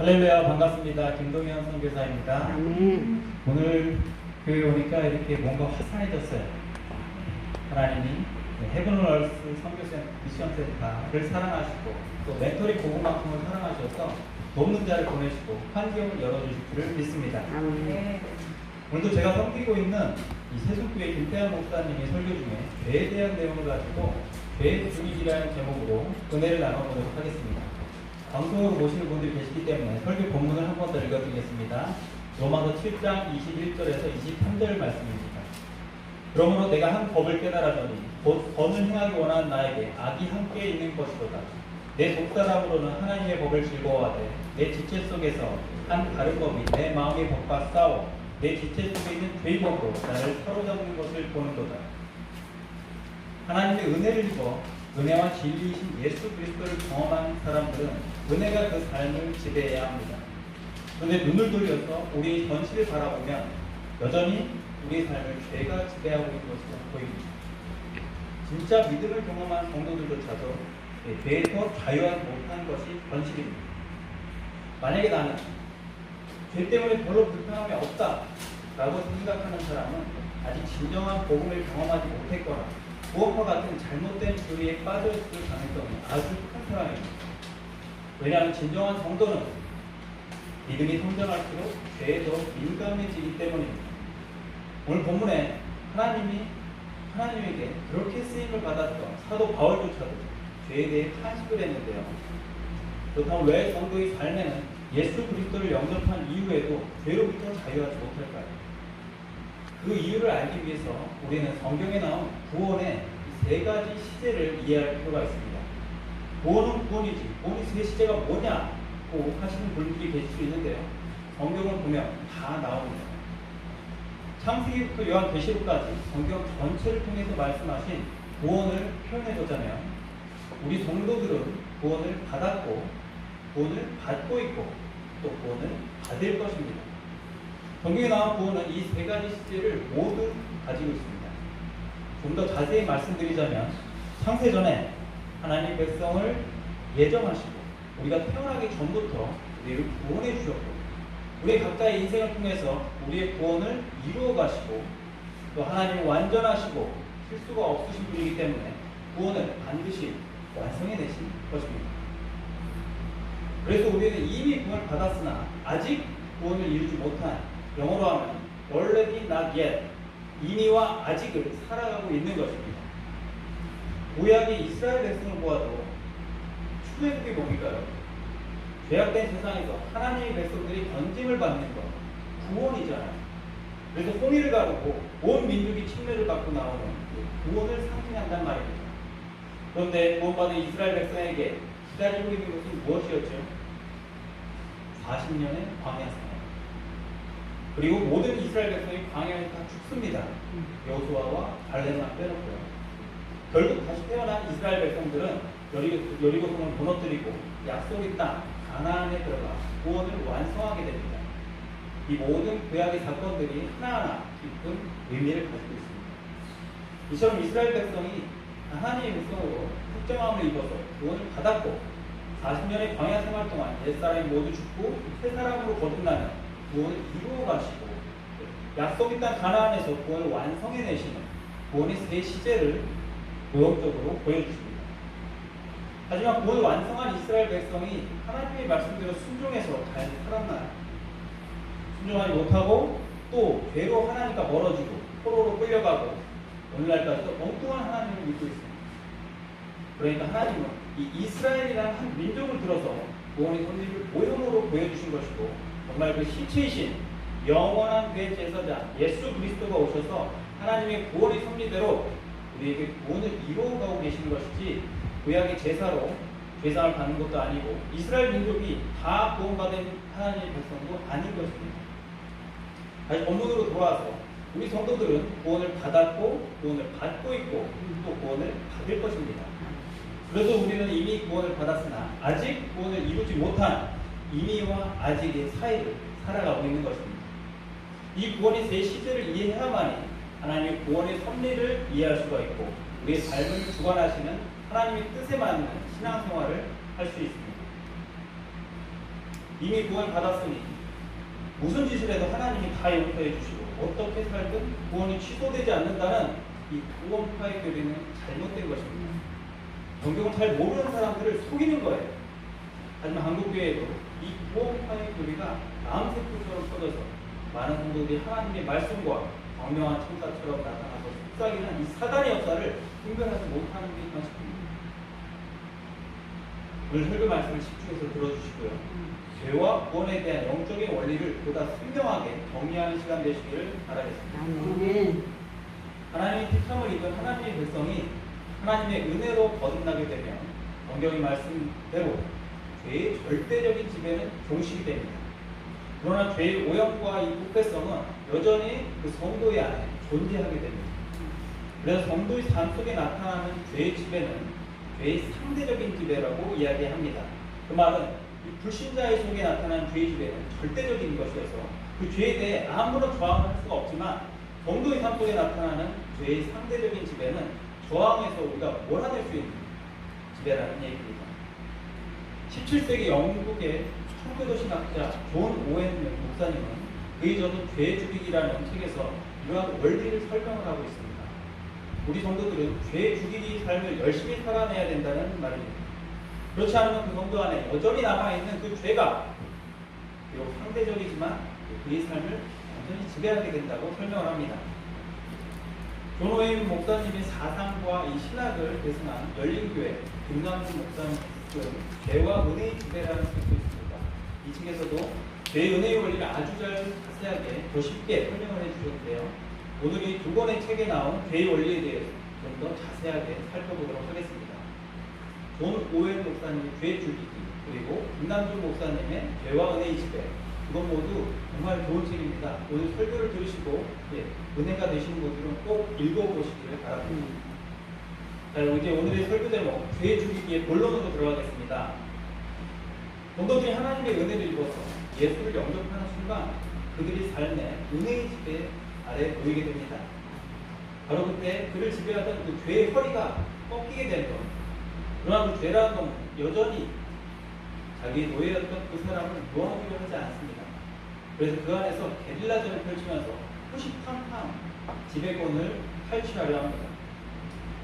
할렐루야, 반갑습니다. 김동현 선교사입니다. 아멘. 오늘 교회 오니까 이렇게 뭔가 화사해졌어요. 하나님이 헤븐 얼스 선교센터 미션센터를 사랑하시고 또 멘토링 고구마품을 사랑하셔서 돕는 자를 보내시고 환경을 열어주실 줄을 믿습니다. 아멘. 오늘도 제가 섬기고 있는 이 세속교회 김태환 목사님이 설교 중에 죄에 대한 내용을 가지고 죄의 중익이라는 제목으로 은혜를 나눠보도록 하겠습니다. 방송으로 보시는 분들이 계시기 때문에 설교 본문을 한 번 더 읽어드리겠습니다. 로마서 7장 21절에서 23절 말씀입니다. 그러므로 내가 한 법을 깨달았더니 곧 선을 행하기 원하는 나에게 악이 함께 있는 것이로다. 내 속사람으로는 하나님의 법을 즐거워하되 내 지체 속에서 한 다른 법이 내 마음의 법과 싸워 내 지체 속에 있는 죄의 법으로 나를 사로잡는 것을 보는도다. 하나님의 은혜를 입어 은혜와 진리이신 예수 그리스도를 경험한 사람들은 은혜가 그 삶을 지배해야 합니다. 그런데 눈을 돌려서 우리의 현실을 바라보면 여전히 우리의 삶을 죄가 지배하고 있는 것으로 보입니다. 진짜 믿음을 경험한 성도들조차도 죄에서 자유하지 못한 것이 현실입니다. 만약에 나는 죄 때문에 별로 불편함이 없다라고 생각하는 사람은 아직 진정한 복음을 경험하지 못했거나 무엇과 같은 잘못된 교리에 빠져있을 가능성이 아주 큰 사람입니다. 왜냐하면 진정한 성도는 믿음이 성장할수록 죄에 더 민감해지기 때문입니다. 오늘 본문에 하나님에게 그렇게 쓰임을 받았던 사도 바울조차도 죄에 대해 탄식을 했는데요. 그렇다면 왜 성도의 삶에는 예수 그리스도를 영접한 이후에도 죄로부터 자유하지 못할까요? 그 이유를 알기 위해서 우리는 성경에 나온 구원의 세 가지 시제를 이해할 필요가 있습니다. 구원은 구원이지, 구원의 세 시제가 뭐냐고 하시는 분들이 계실 수 있는데요. 성경을 보면 다 나옵니다. 창세기부터 요한계시록까지 성경 전체를 통해서 말씀하신 구원을 표현해보자면 우리 성도들은 구원을 받았고 구원을 받고 있고 또 구원을 받을 것입니다. 성경에 나온 구원은 이 세 가지 시제를 모두 가지고 있습니다. 좀 더 자세히 말씀드리자면 창세전에 하나님 백성을 예정하시고 우리가 태어나기 전부터 우리를 구원해 주셨고 우리 각자의 인생을 통해서 우리의 구원을 이루어 가시고 또 하나님은 완전하시고 실수가 없으신 분이기 때문에 구원을 반드시 완성해 내신 것입니다. 그래서 우리는 이미 구원을 받았으나 아직 구원을 이루지 못한, 영어로 하면 already not yet, 이미와 아직을 살아가고 있는 것입니다. 구약의 이스라엘 백성을 보아도 출애굽이 뭡니까요? 죄악된 세상에서 하나님의 백성들이 건짐을 받는 것, 구원이잖아요. 그래서 홍해를 가르고 온 민족이 침례를 받고 나오는 구원을 상징한단 말입니다. 그런데 구원받은 이스라엘 백성에게 기다리고 있는 것은 무엇이었죠? 40년의 광야 생활. 그리고 모든 이스라엘 백성이 광야에 다 죽습니다. 여호수아와 갈렙만 빼놓고요. 결국 다시 태어난 이스라엘 백성들은 여리고성을 무너뜨리고 약속의 땅 가나안에 들어가 구원을 완성하게 됩니다. 이 모든 구약의 사건들이 하나하나 깊은 의미를 가지고 있습니다. 이처럼 이스라엘 백성이 하나님의 백성으로 특정함을 입어서 구원을 받았고 40년의 광야 생활 동안 옛사람이 모두 죽고 새 사람으로 거듭나는 구원을 이루어 가시고 약속의 땅 가나안에서 구원을 완성해 내시는 구원의 세 시제를 모형적으로 보여주십니다. 하지만 구원을 완성한 이스라엘 백성이 하나님의 말씀대로 순종해서 잘 살았나요? 순종하지 못하고 또 죄로 하나님과 멀어지고 포로로 끌려가고 오늘날까지도 엉뚱한 하나님을 믿고 있습니다. 그러니까 하나님은 이 이스라엘이라는 한 민족을 들어서 구원의 섭리를 모형으로 보여주신 것이고 정말 그 시체이신 영원한 대제사장 예수 그리스도가 오셔서 하나님의 구원의 섭리대로 우리에게 구원을 이루어가고 계시는 것이지 구약의 제사로 죄상을 받는 것도 아니고 이스라엘 민족이 다 구원받은 하나님의 백성도 아닌 것입니다. 다시 본문으로 돌아와서 우리 성도들은 구원을 받았고 구원을 받고 있고 또 구원을 받을 것입니다. 그래서 우리는 이미 구원을 받았으나 아직 구원을 이루지 못한 이미와 아직의 사이를 살아가고 있는 것입니다. 이 구원의 세 시제를 이해해야만이 하나님의 구원의 섭리를 이해할 수가 있고 우리의 삶을 주관하시는 하나님의 뜻에 맞는 신앙생활을 할 수 있습니다. 이미 구원 받았으니 무슨 짓을 해도 하나님이 다 용서해 주시고 어떻게 살든 구원이 취소되지 않는다는 이 구원파의 교리는 잘못된 것입니다. 성경을 잘 모르는 사람들을 속이는 거예요. 하지만 한국교회에도 이 구원파의 교리가 암세포처럼 퍼져서 많은 성도들이 하나님의 말씀과 광명한 천사처럼 나타나서 속삭이는 이 사단의 역사를 분별하지 못하는 게 현실입니다. 오늘 설교 말씀을 집중해서 들어주시고요. 죄와 구원에 대한 영적인 원리를 보다 선명하게 정리하는 시간 되시기를 바라겠습니다. 하나님의 택함을 입은 하나님의 백성이 하나님의 은혜로 거듭나게 되면 성경의 말씀대로 죄의 절대적인 지배는 종식이 됩니다. 그러나 죄의 오염과 이 부패성은 여전히 그 성도의 안에 존재하게 됩니다. 그래서 성도의 삶 속에 나타나는 죄의 지배는 죄의 상대적인 지배라고 이야기합니다. 그 말은 이 불신자의 속에 나타나는 죄의 지배는 절대적인 것이어서 그 죄에 대해 아무런 저항을 할 수가 없지만 성도의 삶 속에 나타나는 죄의 상대적인 지배는 저항해서 우리가 몰아낼 수 있는 지배라는 얘기입니다. 17세기 영국의 청교도 신학자 존 오웬 목사님은 그의 저는 죄 죽이기라는 책에서 이러한 원리를 설명을 하고 있습니다. 우리 성도들은 죄 죽이기 삶을 열심히 살아내야 된다는 말입니다. 그렇지 않으면 그 성도 안에 여전히 남아있는 그 죄가 비록 상대적이지만 그의 삶을 완전히 지배하게 된다고 설명을 합니다. 존 오웬 목사님의 사상과 이 신학을 계승한 열린교회 김남준 목사님은 죄와 은혜의 지배라는 책도 있습니다. 이 책에서도 죄의 은혜의 원리를 아주 잘 자세하게 더 쉽게 설명을 해주셨는데요. 오늘 이 두 권의 책에 나온 죄의 원리에 대해서 좀 더 자세하게 살펴보도록 하겠습니다. 존 오웬 목사님의 죄 죽이기, 그리고 김남준 목사님의 죄와 은혜의 지배, 이건 모두 정말 좋은 책입니다. 오늘 설교를 들으시고 은혜가 되시는 분들은 꼭 읽어보시기를 바랍니다. 자, 이제 오늘의 설교 제목, 죄 죽이기의 본론으로 들어가겠습니다. 성도들이 하나님의 은혜를 입어서 예수를 영접하는 순간 그들이 삶에 은혜의 지배 아래 놓이게 됩니다. 바로 그때 그를 지배하던 그 죄의 허리가 꺾이게 되는 겁니다. 그러나 그 죄라는 건 여전히 자기의 노예였던 그 사람을 놓아주려 하지 않습니다. 그래서 그 안에서 게릴라전을 펼치면서 후시팡팡 지배권을 탈취하려 합니다.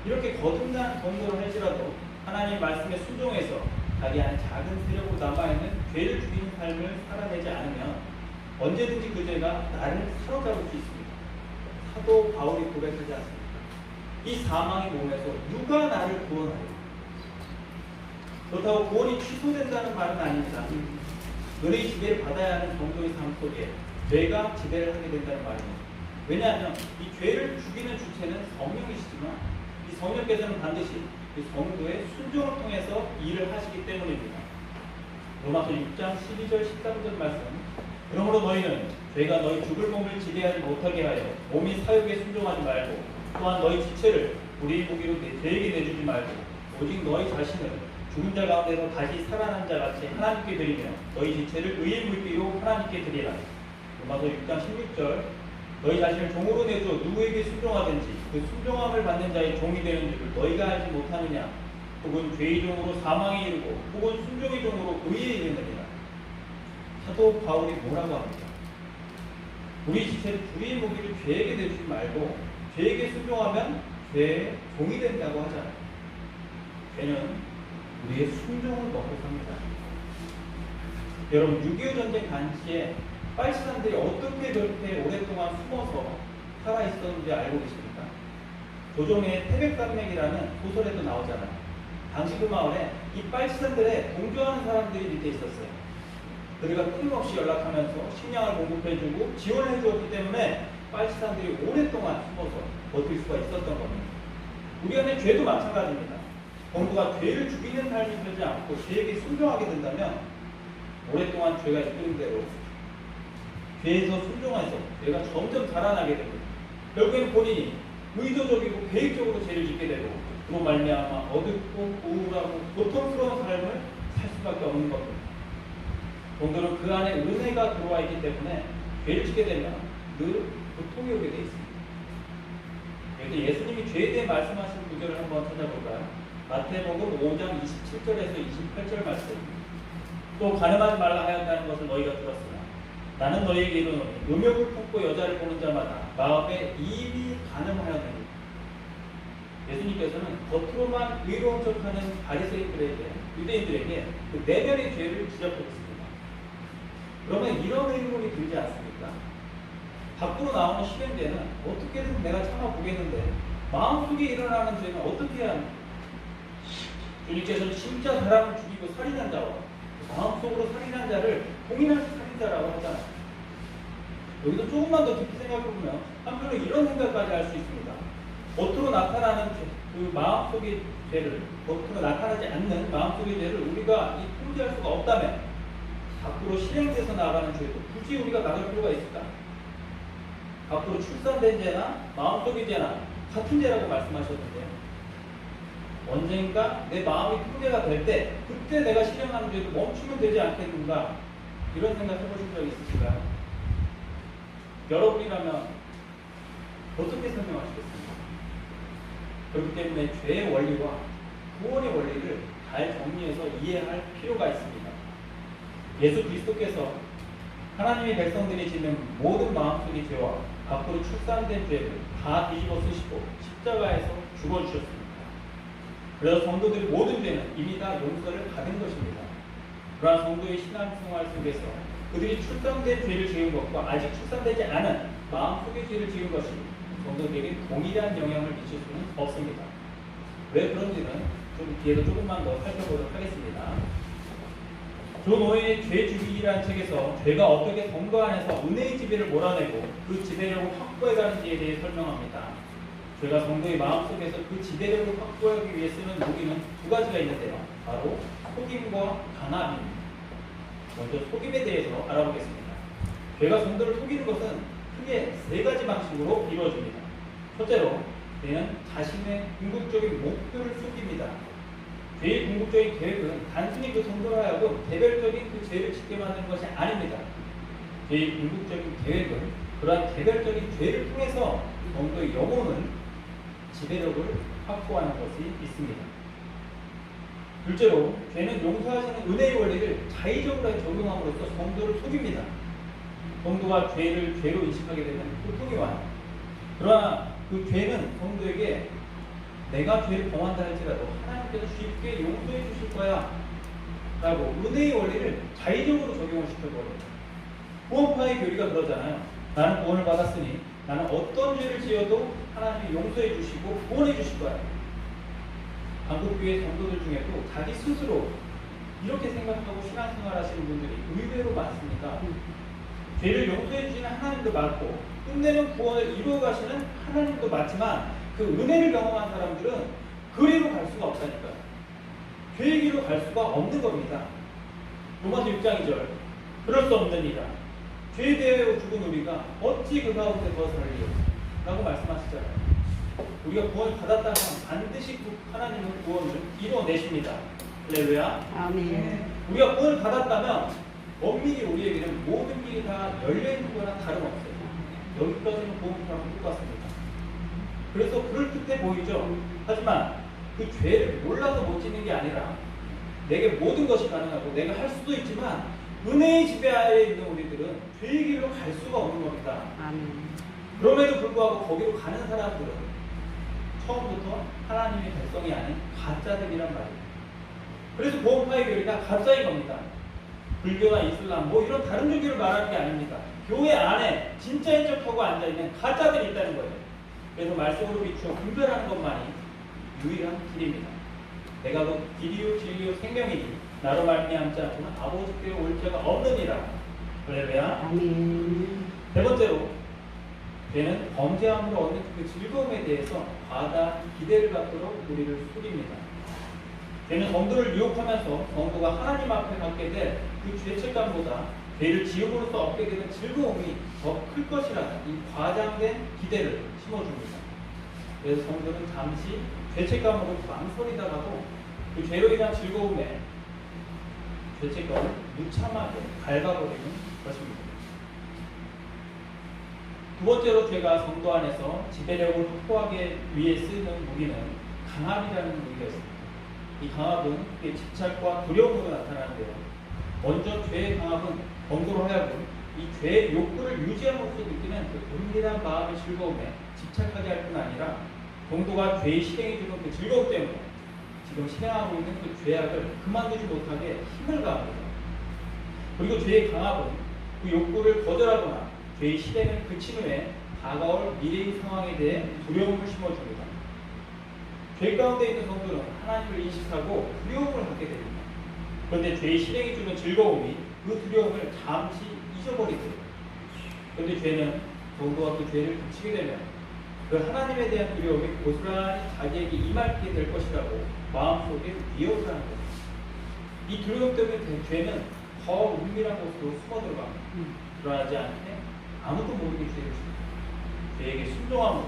이렇게 거듭난 정도로 할지라도 하나님의 말씀에 순종해서 자기 안에 작은 세력으로 남아있는 죄를 죽이는 삶을 살아내지 않으면 언제든지 그 죄가 나를 사로잡을 수 있습니다. 사도 바울이 고백하지 않습니까? 이 사망의 몸에서 누가 나를 구원하리요? 그렇다고 구원이 취소된다는 말은 아닙니다. 은혜의 지배를 받아야 하는 정도의 삶 속에 죄가 지배를 하게 된다는 말입니다. 왜냐하면 이 죄를 죽이는 주체는 성령이시지만 이 성령께서는 반드시 이 성도의 순종을 통해서 일을 하시기 때문입니다. 로마서 6장 12절 13절 말씀, 그러므로 너희는 죄가 너희 죽을 몸을 지배하지 못하게 하여 몸이 사욕에 순종하지 말고 또한 너희 지체를 불의의 무기로 죄에게 내주지 말고 오직 너희 자신을 죽은 자 가운데서 다시 살아난 자 같이 하나님께 드리며 너희 지체를 의의 물기로 하나님께 드리라. 로마서 6장 16절, 너희 자신을 종으로 내줘 누구에게 순종하든지 그 순종함을 받는 자의 종이 되는 줄을 너희가 알지 못하느냐? 혹은 죄의 종으로 사망에 이르고 혹은 순종의 종으로 의에 이르느니라. 사도 바울이 뭐라고 합니까? 우리 지체를 불의의 무기를 죄에게 내주지 말고 죄에게 순종하면 죄의 종이 된다고 하잖아요. 죄는 우리의 순종을 먹고 삽니다. 여러분, 6.25 전쟁 당시에 빨치산들이 어떻게 그렇게 오랫동안 숨어서 살아있었는지 알고 계십니까? 조정의 태백산맥이라는 소설에도 나오잖아요. 당시 그 마을에 이 빨치산들에 동조하는 사람들이 밑에 있었어요. 그들과 끊임없이 연락하면서 식량을 공급해주고 지원을 해주었기 때문에 빨치산들이 오랫동안 숨어서 버틸 수가 있었던 겁니다. 우리 안에 죄도 마찬가지입니다. 성도가 죄를 죽이는 삶이 되지 않고 죄에게 순종하게 된다면 오랫동안 죄가 이끄는 대로 죄에서 순종해서 죄가 점점 자라나게 됩니다. 결국에는 본인이 의도적이고 계획적으로 죄를 짓게 되고 그로 말미암아 어둡고 우울하고 고통스러운 삶을 살 수밖에 없는 겁니다. 성도는 그 안에 은혜가 들어와 있기 때문에 죄를 짓게 되면 늘 고통이 오게 되어 있습니다. 여기 예수님이 죄에 대해 말씀하신 구절을 한번 찾아볼까요? 마태복음 5장 27절에서 28절 말씀. 또 간음하지 말라 하였다는 것을 너희가 들었으나 나는 너희에게 이르노니 음욕을 품고 여자를 보는 자마다 마음에 이미 간음하였느니. 예수님께서는 겉으로만 의로운 척하는 바리새인들에게, 유대인들에게 그 내면의 죄를 지적하셨습니다. 그러면 이런 의문이 들지 않습니까? 밖으로 나오는 실행죄는 어떻게든 내가 참아보겠는데 마음속에 일어나는 죄는 어떻게 해야 합니까? 주님께서는 진짜 사람을 죽이고 살인한 자와 마음속으로 살인한 자를 공인한 살인자라고 하잖아요. 여기서 조금만 더 깊이 생각해보면 한편으로 이런 생각까지 할 수 있습니다. 겉으로 나타나는 죄, 그 마음속의 죄를, 겉으로 나타나지 않는 마음속의 죄를 우리가 통제할 수가 없다면 밖으로 실행돼서 나가는 죄도 굳이 우리가 나갈 필요가 있을까? 밖으로 출산된 죄나 마음속의 죄나 같은 죄라고 말씀하셨는데요. 언젠가 내 마음이 통제가 될 때 그때 내가 실행하는 죄도 멈추면 되지 않겠는가? 이런 생각 해보신 적 있으실까요? 여러분이라면 어떻게 설명하시겠습니까? 그렇기 때문에 죄의 원리와 구원의 원리를 잘 정리해서 이해할 필요가 있습니다. 예수 그리스도께서 하나님의 백성들이 짓는 모든 마음속의 죄와 밖으로 출산된 죄를 다 뒤집어 쓰시고 십자가에서 죽어주셨습니다. 그래서 성도들의 모든 죄는 이미 다 용서를 받은 것입니다. 그러나 성도의 신앙생활 속에서 그들이 출산된 죄를 지은 것과 아직 출산되지 않은 마음속의 죄를 지은 것이 성도들에게 동일한 영향을 미칠 수는 없습니다. 왜 그런지는 좀 뒤에서 조금만 더 살펴보도록 하겠습니다. 존 오웬의 죄주의라는 책에서 죄가 어떻게 성도 안에서 은혜의 지배를 몰아내고 그 지배력을 확보해가는지에 대해 설명합니다. 죄가 성도의 마음속에서 그 지배력을 확보하기 위해 쓰는 무기는 두 가지가 있는데요. 바로 속임과 강압입니다. 먼저 속임에 대해서 알아보겠습니다. 죄가 성도를 속이는 것은 크게 세 가지 방식으로 이루어집니다. 첫째로, 죄는 자신의 궁극적인 목표를 속입니다. 죄의 궁극적인 계획은 단순히 그 성도로 하여금 개별적인 그 죄를 짓게 만드는 것이 아닙니다. 죄의 궁극적인 계획은 그러한 개별적인 죄를 통해서 성도의 영혼은 지배력을 확보하는 것이 있습니다. 둘째로, 죄는 용서하시는 은혜의 원리를 자의적으로 적용함으로써 성도를 속입니다. 성도가 죄를 죄로 인식하게 되면 고통이 와요. 그러나 그 죄는 성도에게 내가 죄를 범한다 할지라도 하나님께서 쉽게 용서해 주실 거야 라고 은혜의 원리를 자의적으로 적용을 시켜버려요. 구원파의 교리가 그러잖아요. 나는 구원을 받았으니 나는 어떤 죄를 지어도 하나님이 용서해 주시고 구원해 주실 거야. 한국교회 성도들 중에도 자기 스스로 이렇게 생각하고 신앙생활 하시는 분들이 의외로 많습니다. 죄를 용서해 주시는 하나님도 맞고 끝내는 구원을 이루어 가시는 하나님도 맞지만 그 은혜를 경험한 사람들은 그리로 갈 수가 없다니까요. 죄의 길로 갈 수가 없는 겁니다. 로마서 6장 2절, 그럴 수 없는 이라 죄에 대하여 죽은 우리가 어찌 그 가운데 벗어날리요? 라고 말씀하시잖아요. 우리가 구원을 받았다면 반드시 하나님은 구원을 이루어내십니다. 할렐루야. 아멘. 우리가 구원을 받았다면 엄밀히 우리에게는 모든 길이 다 열려있는 거랑 다름없어요. 여기까지는 구원파랑 똑같습니다. 그래서 그럴듯해 보이죠. 하지만 그 죄를 몰라서 못 짓는 게 아니라 내게 모든 것이 가능하고 내가 할 수도 있지만 은혜의 지배하에 있는 우리들은 죄의 길로 갈 수가 없는 겁니다. 그럼에도 불구하고 거기로 가는 사람들은 처음부터 하나님의 백성이 아닌 가짜들이란 말이에요. 그래서 구원파의 교리가 가짜인 겁니다. 불교나 이슬람 뭐 이런 다른 종교를 말하는 게 아닙니다. 교회 안에 진짜인 척하고 앉아있는 가짜들이 있다는 거예요. 그래서 말씀으로 비추어 분별하는 것만이 유일한 길입니다. 내가 곧 길이요 진리요 생명이니 나로 말미암지 않고는 아버지께 올 자가 없느니라. 할렐루야. 아멘. 세 번째로, 죄는 범죄함으로 얻는 그 즐거움에 대해서 과다한 기대를 갖도록 우리를 속입니다. 죄는 성도를 유혹하면서 성도가 하나님 앞에 갖게 될 그 죄책감보다 죄를 지음으로써 얻게 되는 즐거움이 더 클 것이라는 이 과장된 기대를 심어줍니다. 그래서 성도는 잠시 죄책감으로 망설이다가도 그 죄로 인한 즐거움에 죄책감을 무참하게 갉아버리는 것입니다. 두 번째로, 죄가 성도 안에서 지배력을 확보하기 위해 쓰는 무기는 강압이라는 무기가 있습니다. 이 강압은 집착과 두려움으로 나타나는데요. 먼저 죄의 강압은 범도로 하여금 이 죄의 욕구를 유지함으로써 느끼는 그 은밀한 마음의 즐거움에 집착하게 할 뿐 아니라 동도가 죄의 실행이 주는 그 즐거움 때문에 지금 실행하고 있는 그 죄악을 그만두지 못하게 힘을 가합니다. 그리고 죄의 강압은 그 욕구를 거절하거나 죄의 실행을 그친 후에 다가올 미래의 상황에 대해 두려움을 심어줍니다. 죄 가운데 있는 성도는 하나님을 인식하고 두려움을 갖게 됩니다. 그런데 죄의 실행이 주는 즐거움이 그 두려움을 잠시 잊어버리게 됩니다. 그런데 죄는 성도가 그 죄를 그치게 되면 그 하나님에 대한 두려움이 고스란히 자기에게 임하게 될 것이라고 마음속에 위협을 하는 겁니다. 이 두려움 때문에 죄는 더 은밀한 곳으로 숨어 들어갑니다. 드러나지 않게 아무도 모르게 죄를 짓습니다. 죄에게 순종함으로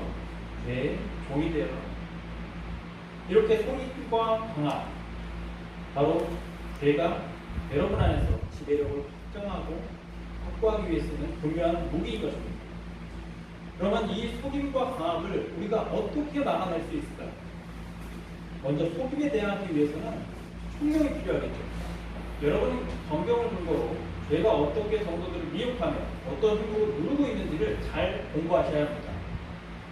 죄의 종이 되어 갑니다. 이렇게 속임과 강압, 바로 죄가 여러분 안에서 지배력을 확정하고 확보하기 위해서는 중요한 무기인 것입니다. 그러면 이 속임과 강압을 우리가 어떻게 막아낼 수 있을까요? 먼저 속임에 대항하기 위해서는 총명이 필요하겠죠. 여러분이 성경을 근거로 죄가 어떻게 성도들을 미혹하며 어떤 행동을 누르고 있는지를 잘 공부하셔야 합니다.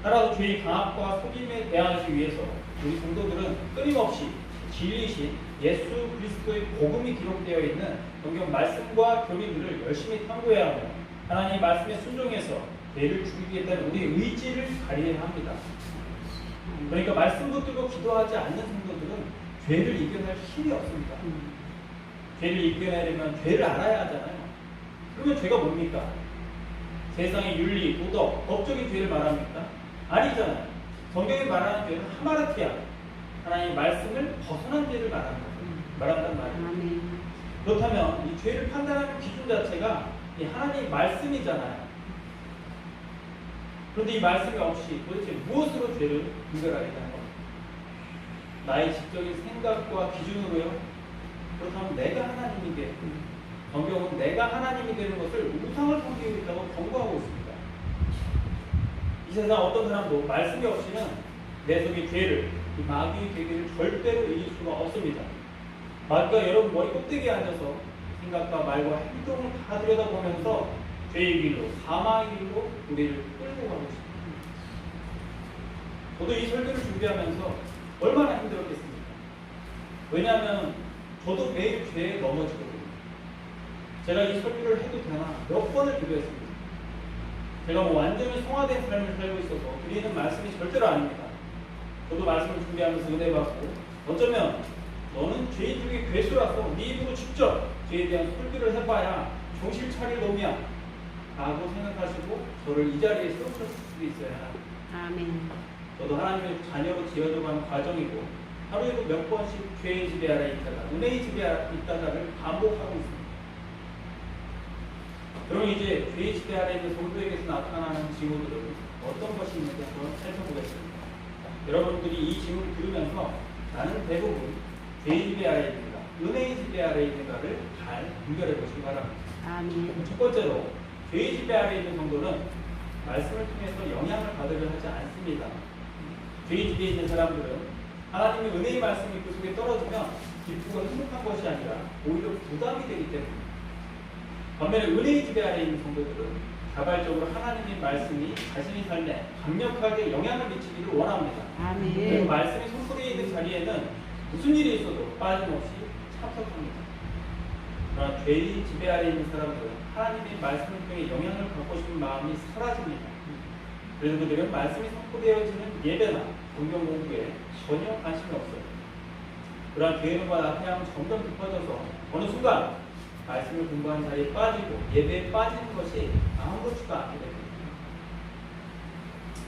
따라서 죄의 강압과 속임에 대항하기 위해서 우리 성도들은 끊임없이 진리이신 예수 그리스도의 복음이 기록되어 있는 성경 말씀과 교리들을 열심히 탐구해야 하며 하나님의 말씀에 순종해서 죄를 죽이겠다는 우리의 의지를 발휘해야 합니다. 그러니까 말씀 붙들고 기도하지 않는 성도들은 죄를 이겨낼 힘이 없습니다. 죄를 이겨내려면 죄를 알아야 하잖아요. 그러면 죄가 뭡니까? 세상의 윤리, 도덕, 법적인 죄를 말합니까? 아니잖아요. 성경이 말하는 죄는 하마르티아, 하나님의 말씀을 벗어난 죄를 말한단 말이에요. 그렇다면 이 죄를 판단하는 기준 자체가 이 하나님의 말씀이잖아요. 그런데 이 말씀이 없이 도대체 무엇으로 죄를 분별하겠다는 겁니다. 나의 지적인 생각과 기준으로요? 그렇다면 내가 하나님이 돼. 성경은 내가 하나님이 되는 것을 우상을 섬기고 있다고 경고하고 있습니다. 이 세상 어떤 사람도 말씀이 없이는 내 속의 죄를, 이 마귀의 계기를 절대로 이길 수가 없습니다. 마귀가 여러분 머리 꼭대기에 앉아서 생각과 말과 행동을 다 들여다보면서 죄의 길로, 사망의 길로 우리를 끌고 가고 있습니다. 저도 이 설교를 준비하면서 얼마나 힘들었겠습니까? 왜냐하면 저도 매일 죄에 넘어지거든요. 제가 이 설교를 해도 되나 몇 번을 기도했습니다. 제가 완전히 성화된 삶을 살고 있어서 드리는 말씀이 절대로 아닙니다. 저도 말씀을 준비하면서 은혜 받고 어쩌면 너는 죄인 중에 괴수라서 네 입으로 직접 죄에 대한 설교를 해봐야 정신 차릴 놈이야 라고 생각하시고 저를 이 자리에 세우셨을 수도 있어요. 아멘. 저도 하나님의 자녀로 지어져가는 과정이고 하루에도 몇 번씩 죄의 지배 아래 있다가 은혜의 지배 아래 있다가를 반복하고 있습니다. 그럼 이제 죄의 지배 아래 있는 성도에게서 나타나는 징후들은 어떤 것이 있는지 한번 살펴보겠습니다. 여러분들이 이 징후를 들으면서 나는 대부분 죄의 지배 아래 있는가, 은혜의 지배 아래 있는가를 잘 분별해 보시기 바랍니다. 아멘. 첫 번째로 죄의 지배 아래 있는 성도는 말씀을 통해서 영향을 받으려 하지 않습니다. 죄의 지배에 있는 사람들은 하나님의 은혜의 말씀이 그 속에 떨어지면 기쁘고 행복한 것이 아니라 오히려 부담이 되기 때문입니다. 반면에 은혜의 지배 아래 있는 성도들은 자발적으로 하나님의 말씀이 자신의 삶에 강력하게 영향을 미치기를 원합니다. 아멘. 그리고 말씀이 손속에 있는 자리에는 무슨 일이 있어도 빠짐없이 참석합니다. 그러나 죄의 지배 아래 있는 사람들은 하나님의 말씀을 통해 영향을 받고 싶은 마음이 사라집니다. 그래서 그들은 말씀이 선포되어지는 예배나 성경 공부에 전혀 관심이 없어요. 그러한 게으름과 나태함은 점점 깊어져서 어느 순간 말씀을 공부한 자리에 빠지고 예배에 빠지는 것이 아무렇지도 않게 됩니다.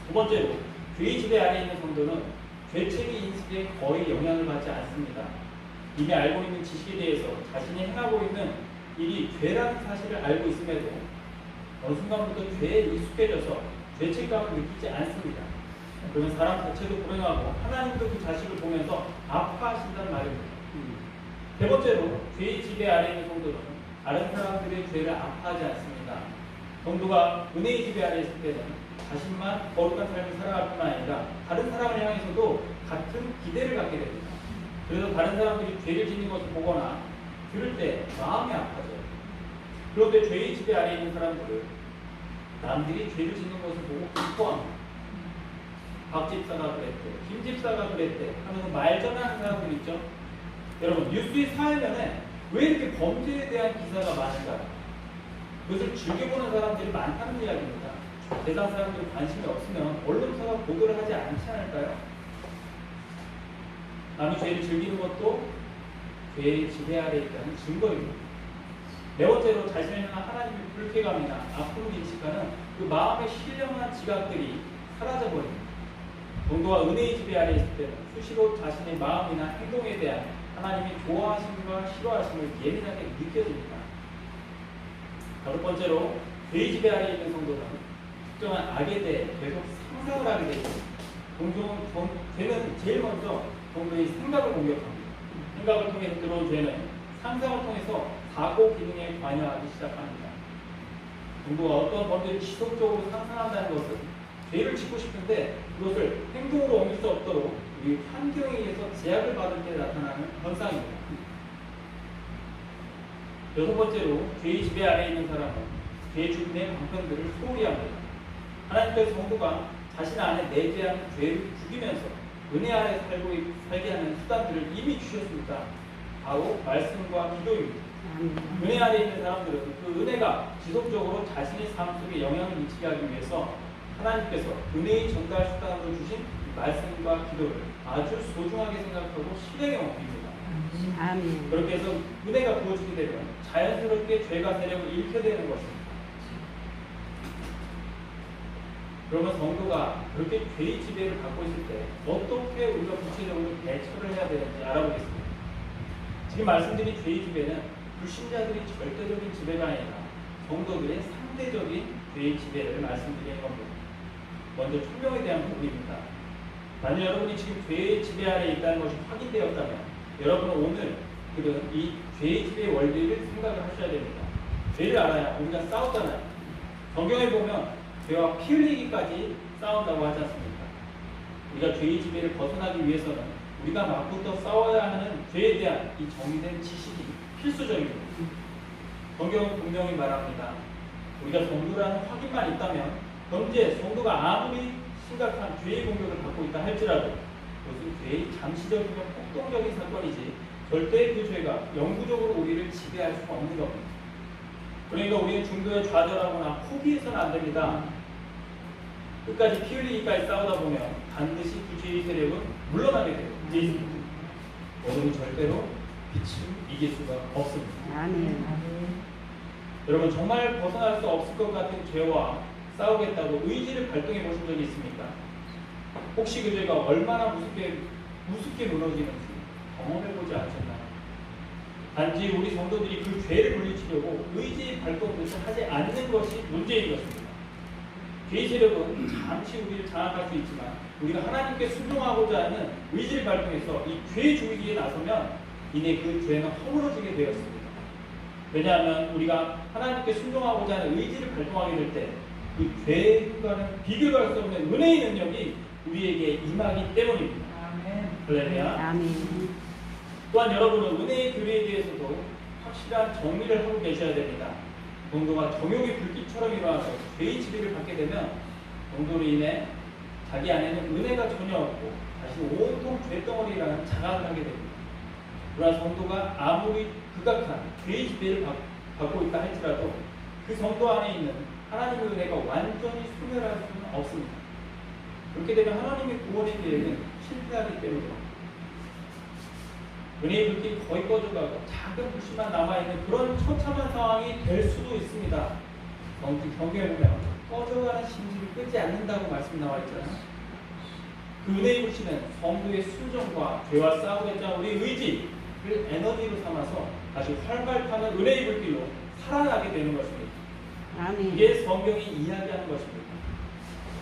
두 번째로 죄의 지배 아래 있는 성도는 죄책의 인식에 거의 영향을 받지 않습니다. 이미 알고 있는 지식에 대해서 자신이 행하고 있는 일이 죄라는 사실을 알고 있음에도 어느 순간부터 죄에 익숙해져서 죄책감을 느끼지 않습니다. 그러면 사람 자체도 불행하고 하나님도 그 자식을 보면서 아파하신다는 말입니다. 세 번째로 죄의 지배 아래 있는 성도는 다른 사람들의 죄를 아파하지 않습니다. 성도가 은혜의 지배 아래 있을 때는 자신만 거룩한 삶을 살아갈 뿐 아니라 다른 사람을 향해서도 같은 기대를 갖게 됩니다. 그래서 다른 사람들이 죄를 짓는 것을 보거나 들을 때 마음이 아파져요. 그런데 죄의 지배 아래에 있는 사람들은 남들이 죄를 짓는 것을 보고 기뻐합니다. 박 집사가 그랬대, 김 집사가 그랬대 하면서 말 전하는 사람들 있죠. 여러분, 뉴스의 사회면에 왜 이렇게 범죄에 대한 기사가 많은가? 그것을 즐겨보는 사람들이 많다는 이야기입니다. 세상 사람들이 관심이 없으면 언론사가 보도를 하지 않지 않을까요? 남이 죄를 즐기는 것도 죄의 지배 아래에 있다는 증거입니다. 네 번째로 자신을 향한 하나님의 불쾌감이나 아픔을 인식하는 그 마음의 신령한 지각들이 사라져버립니다. 정도와 은혜의 지배 아래에 있을 때는 수시로 자신의 마음이나 행동에 대한 하나님의 좋아하심과 싫어하심을 예민하게 느껴집니다. 다섯 번째로 죄의 지배 아래에 있는 성도는 특정한 악에 대해 계속 상상을 하게 됩니다. 죄는 제일 먼저 성도의 생각을 공격합니다. 생각을 통해 들어온 죄는 상상을 통해서 사고 기능에 관여하기 시작합니다. 성도가 어떤 범죄를 지속적으로 상상한다는 것은 죄를 짓고 싶은데 그것을 행동으로 옮길 수 없도록 우리 환경에 의해서 제약을 받을 때 나타나는 현상입니다. 여섯 번째로 죄의 지배 아래에 있는 사람은 죄 주변의 방편들을 소홀히 합니다. 하나님께서 성도가 자신 안에 내재하는 죄를 죽이면서 은혜 아래 살게 하는 수단들을 이미 주셨습니다. 바로 말씀과 기도입니다. 은혜 아래 있는 사람들은 그 은혜가 지속적으로 자신의 삶 속에 영향을 미치게 하기 위해서 하나님께서 은혜의 전달 수단으로 주신 말씀과 기도를 아주 소중하게 생각하고 실행에 옮깁니다. 아멘. 그렇게 해서 은혜가 부어지게 되면 자연스럽게 죄가 세력을 잃게 되는 것입니다. 그러면 성도가 그렇게 죄의 지배를 받고 있을 때 어떻게 우리가 구체적으로 대처를 해야 되는지 알아보겠습니다. 지금 말씀드린 죄의 지배는 불신자들이 절대적인 지배가 아니라 성도들의 상대적인 죄의 지배를 말씀드리는 겁니다. 먼저 총명에 대한 부분입니다. 만약 여러분이 지금 죄의 지배 아래에 있다는 것이 확인되었다면 여러분은 오늘 이 죄의 지배의 원리를 생각을 하셔야 됩니다. 죄를 알아야 우리가 싸웠잖아요. 성경에 보면 죄와 피 흘리기까지 싸운다고 하지 않습니까? 우리가 죄의 지배를 벗어나기 위해서는 우리가 맞부터 싸워야 하는 죄에 대한 이 정의된 지식이 필수적입니다. 성경은 분명히 말합니다. 우리가 성도라는 확인만 있다면 현재 성도가 아무리 심각한 죄의 공격을 받고 있다 할지라도 그것은 죄의 잠시적이며 폭동적인 사건이지 절대 그 죄가 영구적으로 우리를 지배할 수가 없는 겁니다. 그러니까 우리는 중도에 좌절하거나 포기해서는 안 됩니다. 끝까지 피 흘리기까지 싸우다 보면 반드시 그 죄의 세력은 물러나게 돼요. 어둠이 절대로 빛을 이길 수가 없습니다. 아멘. 여러분 정말 벗어날 수 없을 것 같은 죄와 싸우겠다고 의지를 발동해 보신 적이 있습니까? 혹시 그 죄가 얼마나 무섭게 무너지는지 경험해 보지 않으셨나요? 단지 우리 성도들이 그 죄를 물리치려고 의지 발동을 하지 않는 것이 문제인 것입니다. 죄의 세력은 잠시 우리를 장악할 수 있지만 우리가 하나님께 순종하고자 하는 의지를 발동해서 이 죄 죽이기에 나서면 이내 그 죄는 허물어지게 되었습니다. 왜냐하면 우리가 하나님께 순종하고자 하는 의지를 발동하게 될 때 그 죄과는 비교할 수 없는 은혜의 능력이 우리에게 임하기 때문입니다. 아멘. 할렐루야. 아멘. 또한 여러분은 은혜의 교리에 대해서도 확실한 정리를 하고 계셔야 됩니다. 성도가 정욕의 불길처럼 일어나서 죄의 지배를 받게 되면 성도로 인해 자기 안에는 은혜가 전혀 없고 다시 온통 죄덩어리라는 자각을 하게 됩니다. 그러나 성도가 아무리 극악한 죄의 지배를 받고 있다 할지라도 그 성도 안에 있는 하나님의 은혜가 완전히 소멸할 수는 없습니다. 그렇게 되면 하나님의 구원의 계획은 실패하기 때문입니다. 은혜의 불길이 거의 꺼져가고 작은 불씨만 남아있는 그런 처참한 상황이 될 수도 있습니다. 경경에 보면 꺼져가는 심지를 끄지 않는다고 말씀이 나와 있잖아요. 그 은혜의 불씨는 성도의 순종과 죄와 싸우겠자 우리의 의지를 에너지로 삼아서 다시 활발 타는 은혜의 불길로 살아나게 되는 것입니다. 아멘. 이게 성경이 이야기하는 것입니다.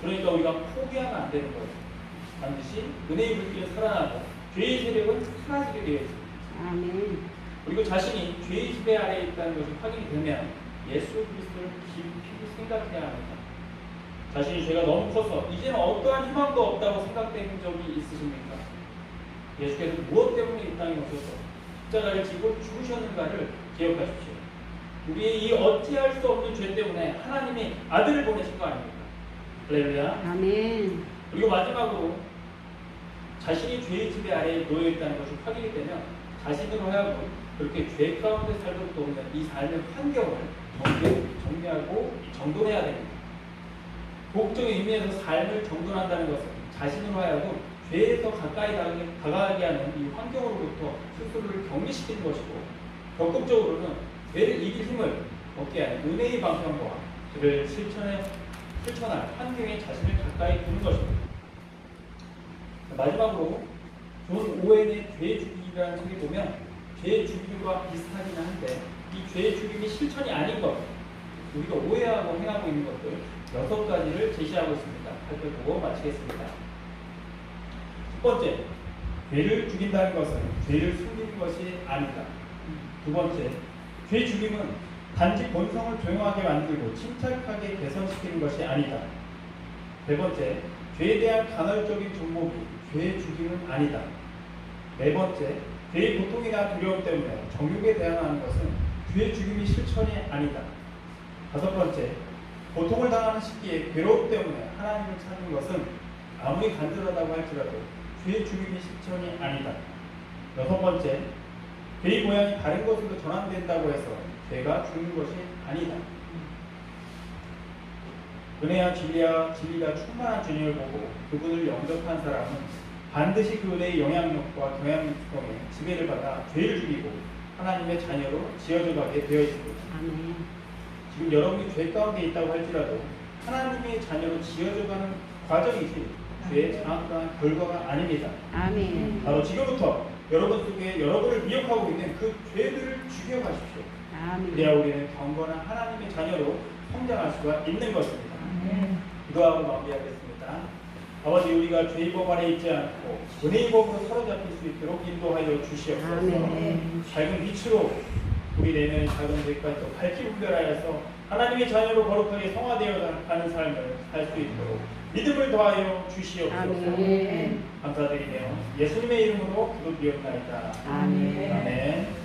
그러니까 우리가 포기하면 안 되는 거예요. 반드시 은혜의 불길은 살아나고 죄의 세력은 사라지게 되어 있습니다. 아멘. 그리고 자신이 죄의 지배 아래에 있다는 것이 확인이 되면 예수 그리스도를 깊이 생각해야 합니다. 자신이 죄가 너무 커서 이제는 어떠한 희망도 없다고 생각된 적이 있으십니까? 예수께서 무엇 때문에 이 땅에 오셔서 십자가를 지고 죽으셨는가를 기억하십시오. 우리의 이 어찌할 수 없는 죄 때문에 하나님이 아들을 보내신 거 아닙니까? 할렐루야. 아멘. 그리고 마지막으로 자신이 죄의 지배 아래에 놓여 있다는 것이 확인이 되면 자신으로 하여금 그렇게 죄 가운데 살도록 도우는 이 삶의 환경을 정리하고 정돈해야 됩니다. 복종의 의미에서 삶을 정돈한다는 것은 자신으로 하여금 죄에서 가까이 다가가게 하는 이 환경으로부터 스스로를 격리시키는 것이고, 적극적으로는 죄를 이길 힘을 얻게 하는 은혜의 방편과 그를 실천할 환경에 자신을 가까이 두는 것입니다. 마지막으로 존 오웬의 죄의 죽임이라는 책을 보면 죄의 죽임과 비슷하긴 한데, 이 죄의 죽임이 실천이 아닌 것, 우리가 오해하고 행하고 있는 것들 6가지를 제시하고 있습니다. 살펴보고 마치겠습니다. 첫 번째, 죄를 죽인다는 것은 죄를 숨기는 것이 아니다. 두 번째, 죄 죽임은 단지 본성을 조용하게 만들고 침착하게 개선시키는 것이 아니다. 세 번째, 죄에 대한 간헐적인 정복이 죄의 죽임은 아니다. 네 번째, 죄의 고통이나 두려움 때문에 정욕에 대항하는 것은 죄의 죽임이 실천이 아니다. 다섯 번째, 고통을 당하는 시기에 괴로움 때문에 하나님을 찾는 것은 아무리 간절하다고 할지라도 죄의 죽임이 실천이 아니다. 여섯 번째, 죄의 모양이 다른 것으로 전환된다고 해서 죄가 죽는 것이 아니다. 은혜와 진리가 충만한 주님을 보고 그분을 영접한 사람은 반드시 그 은혜의 영향력과 경향성에 지배를 받아 죄를 죽이고 하나님의 자녀로 지어져 가게 되어 있습니다. 아멘. 지금 여러분이 죄 가운데 있다고 할지라도 하나님의 자녀로 지어져가는 과정이지 죄의 장악당한 결과가 아닙니다. 아멘. 바로 지금부터 여러분 속에 여러분을 미혹하고 있는 그 죄들을 죽여가십시오. 아멘. 그래야 우리는 경건한 하나님의 자녀로 성장할 수가 있는 것입니다. 기도하고 마무리하겠습니다. 아버지, 우리가 죄의 법 아래 있지 않고 은혜의 법으로 사로잡힐 수 있도록 인도하여 주시옵소서. 아멘. 밝은 빛으로 우리 내면의 작은 죄까지 또 밝게 분별하여서 하나님의 자녀로 거룩하게 성화되어 가는 삶을 살 수 있도록 믿음을 더하여 주시옵소서. 아멘. 감사드리며 예수님의 이름으로 기도드리옵나이다. 아멘. 아멘.